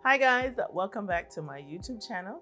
Hi guys, welcome back to my YouTube channel,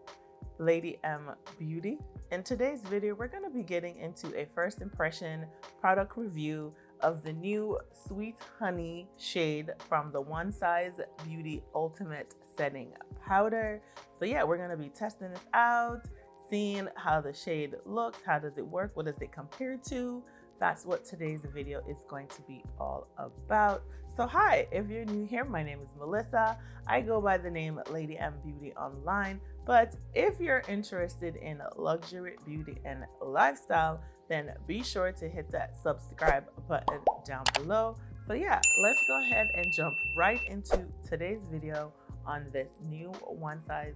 Lady M Beauty. In today's video, we're going to be getting into a first impression product review of the new Sweet Honey shade from the One Size Beauty Ultimate Setting Powder. So yeah, we're going to be testing this out, seeing how the shade looks, how does it work, what does it compare to. That's what today's video is going to be all about. So hi, if you're new here, my name is Melissa. I go by the name Lady M Beauty online, but if you're interested in luxury, beauty, and lifestyle, then be sure to hit that subscribe button down below. So yeah, let's go ahead and jump right into today's video on this new One Size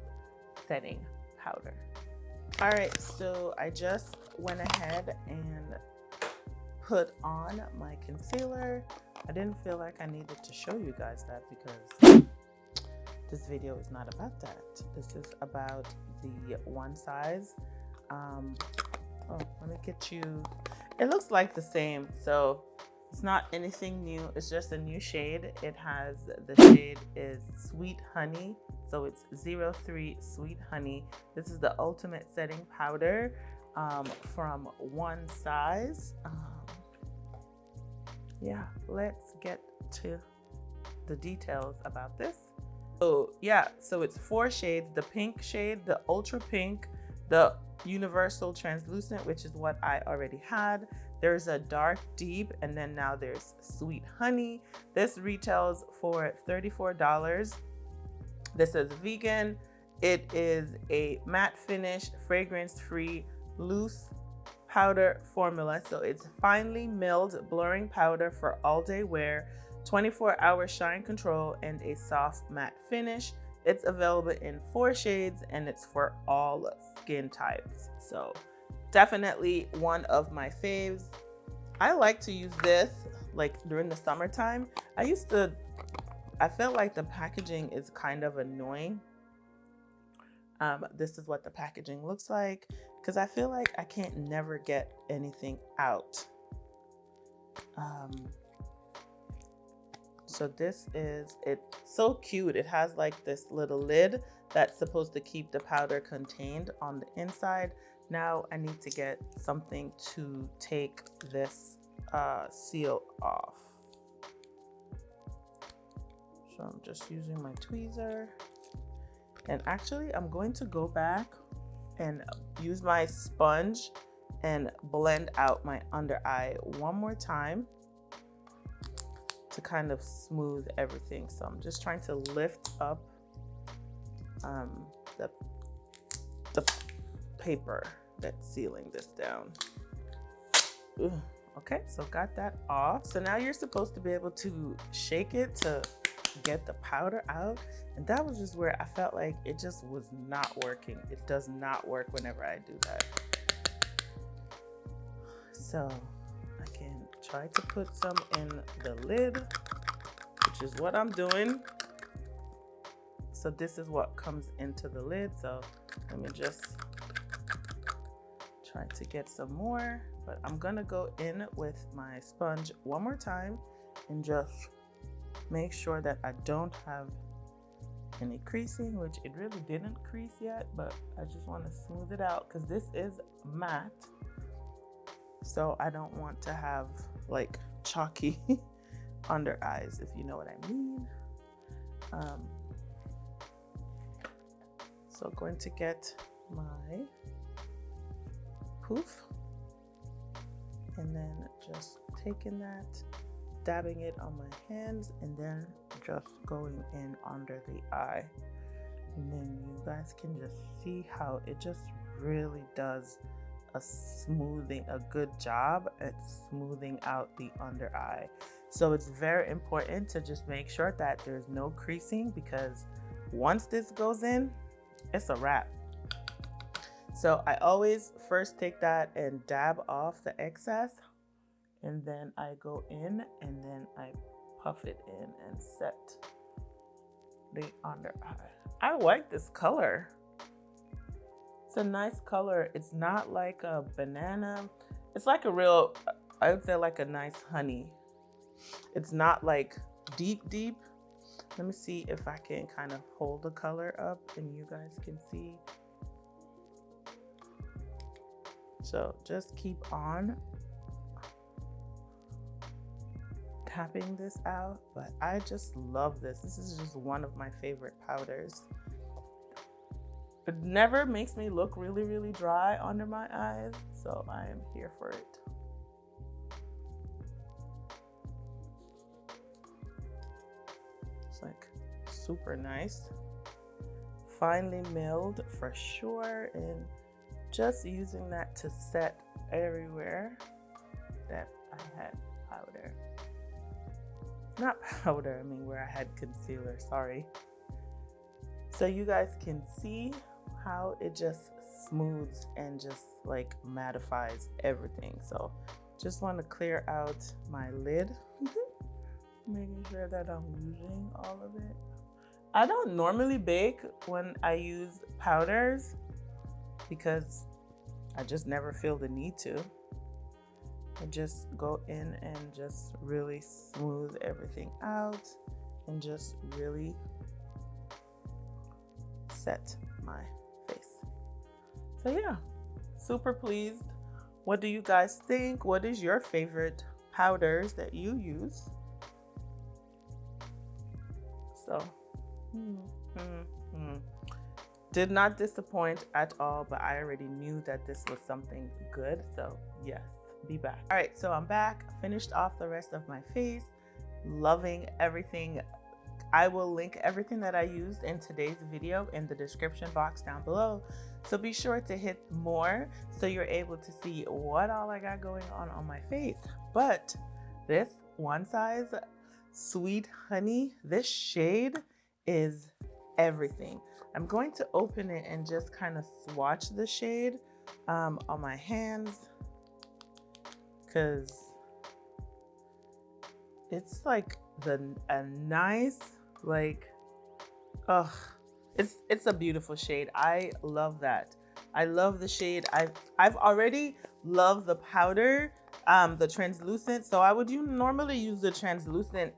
Setting Powder. All right, so I just went ahead and put on my concealer. I didn't feel like I needed to show you guys that because this video is not about that. This is about the One Size. Oh, let me get you. It looks like the same, so it's not anything new. It's just a new shade. It has, the shade is Sweet Honey, so it's 03 Sweet Honey. This is the Ultimate Setting Powder from One Size. Yeah, let's get to the details about this. Oh yeah, so it's 4 shades: the pink shade, the ultra pink, the universal translucent, which is what I already had. There's a dark deep, and then now there's Sweet Honey. This retails for $34. This is vegan. It is a matte finish, fragrance-free, loose powder formula. So it's finely milled blurring powder for all day wear, 24-hour shine control, and a soft matte finish. It's available in 4 shades and it's for all skin types. So definitely one of my faves. I like to use this like during the summertime. I felt like the packaging is kind of annoying. This is what the packaging looks like, because I feel like I can't never get anything out. So this is, it's so cute. It has like this little lid that's supposed to keep the powder contained on the inside. Now I need to get something to take this seal off. So I'm just using my tweezer. And actually, I'm going to go back and use my sponge and blend out my under eye one more time to kind of smooth everything. So I'm just trying to lift up the paper that's sealing this down. Ooh, okay, so got that off. So now you're supposed to be able to shake it to get the powder out, and that was just where I felt like it just was not working. It does not work whenever I do that. So I can try to put some in the lid, which is what I'm doing. So this is what comes into the lid. So let me just try to get some more, but I'm gonna go in with my sponge one more time and just make sure that I don't have any creasing, which it really didn't crease yet, but I just want to smooth it out because this is matte. So I don't want to have like chalky under eyes, if you know what I mean. So going to get my poof and then just taking that, dabbing it on my hands, and then just going in under the eye. And then you guys can just see how it just really does a good job at smoothing out the under eye. So it's very important to just make sure that there's no creasing, because once this goes in, it's a wrap. So I always first take that and dab off the excess, and then I go in and then I puff it in and set the under eye. I like this color. It's a nice color. It's not like a banana. It's like a real, I would say like a nice honey. It's not like deep, Let me see if I can kind of hold the color up and you guys can see. So just keep on tapping this out, but I just love this. This is just one of my favorite powders. It never makes me look really, really dry under my eyes, so I am here for it. It's like super nice. Finely milled for sure, and just using that to set everywhere that I had powder. Not powder, I mean where I had concealer, sorry. So you guys can see how it just smooths and just like mattifies everything. So just want to clear out my lid, making sure that I'm using all of it. I don't normally bake when I use powders because I just never feel the need to. I just go in and just really smooth everything out and just really set my face. So yeah, super pleased. What do you guys think? What is your favorite powders that you use? So, did not disappoint at all, but I already knew that this was something good. So yes, be back. All right, so I'm back, finished off the rest of my face, loving everything. I will link everything that I used in today's video in the description box down below. So be sure to hit more so you're able to see what all I got going on my face. But this One Size Sweet Honey, this shade is everything. I'm going to open it and just kind of swatch the shade on my hands, because it's like a nice, like, oh, it's a beautiful shade. I love that. I love the shade. I've already loved the powder, the translucent. So I would normally use the translucent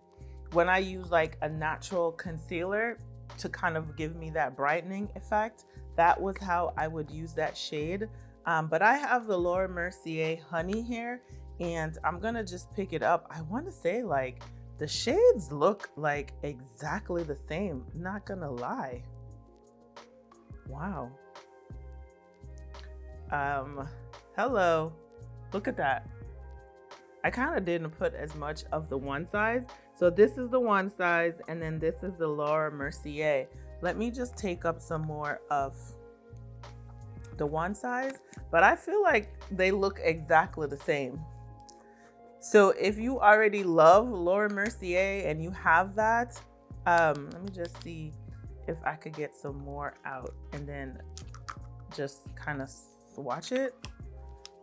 when I use like a natural concealer to kind of give me that brightening effect. That was how I would use that shade. But I have the Laura Mercier Honey here, and I'm gonna just pick it up. I want to say like the shades look like exactly the same, not gonna lie. Wow. Hello, look at that. I kind of didn't put as much of the One Size. So this is the One Size, and then this is the Laura Mercier. Let me just take up some more of the One Size, but I feel like they look exactly the same. So if you already love Laura Mercier and you have that, let me just see if I could get some more out and then just kind of swatch it.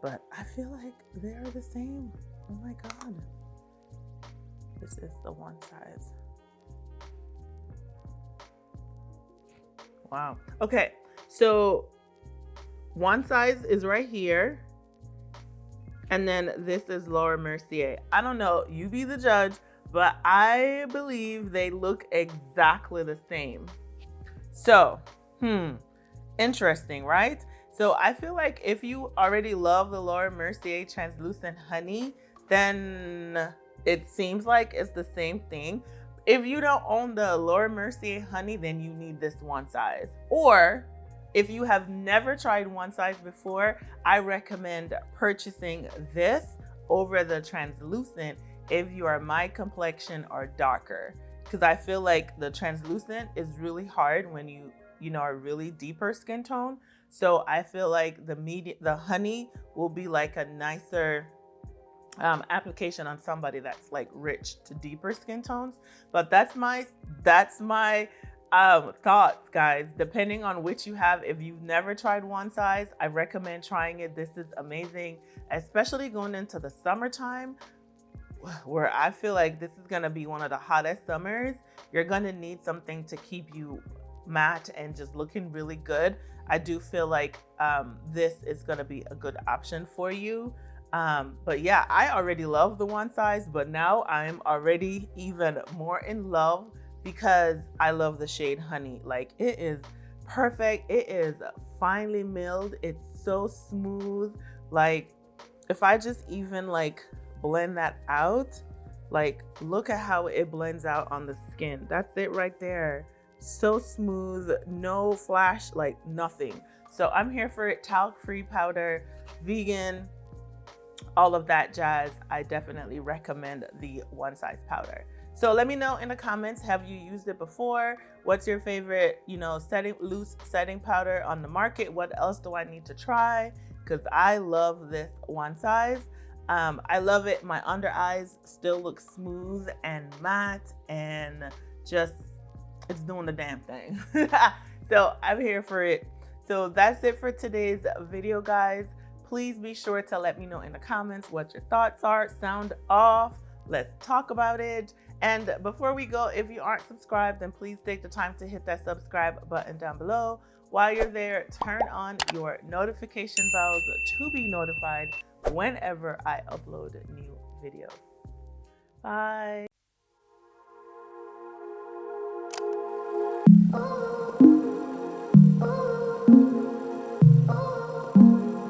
But I feel like they're the same. Oh my God. This is the One Size. Wow. Okay, so One Size is right here. And then this is Laura Mercier. I don't know, you be the judge, but I believe they look exactly the same. So, interesting, right? So I feel like if you already love the Laura Mercier Translucent Honey, then it seems like it's the same thing. If you don't own the Laura Mercier Honey, then you need this One Size. Or if you have never tried One Size before, I recommend purchasing this over the translucent if you are my complexion or darker. Because I feel like the translucent is really hard when you are really deeper skin tone. So I feel like the honey will be like a nicer application on somebody that's like rich to deeper skin tones. But that's my thoughts, guys, depending on which you have. If you've never tried One Size, I recommend trying it. This is amazing, especially going into the summertime, where I feel like this is gonna be one of the hottest summers. You're gonna need something to keep you matte and just looking really good. I do feel like this is gonna be a good option for you. But yeah, I already love the One Size, but now I'm already even more in love because I love the shade Honey. Like, it is perfect. It is finely milled. It's so smooth. Like, if I just even like blend that out, like, look at how it blends out on the skin. That's it right there. So smooth, no flash, like nothing. So I'm here for it. Talc-free powder, vegan, all of that jazz. I definitely recommend the One Size powder. So let me know in the comments, have you used it before? What's your favorite, loose setting powder on the market? What else do I need to try? Because I love this One Size. I love it. My under eyes still look smooth and matte and just, it's doing the damn thing. So I'm here for it. So that's it for today's video, guys. Please be sure to let me know in the comments what your thoughts are. Sound off. Let's talk about it. And before we go, if you aren't subscribed, then please take the time to hit that subscribe button down below. While you're there, turn on your notification bells to be notified whenever I upload new videos. Bye.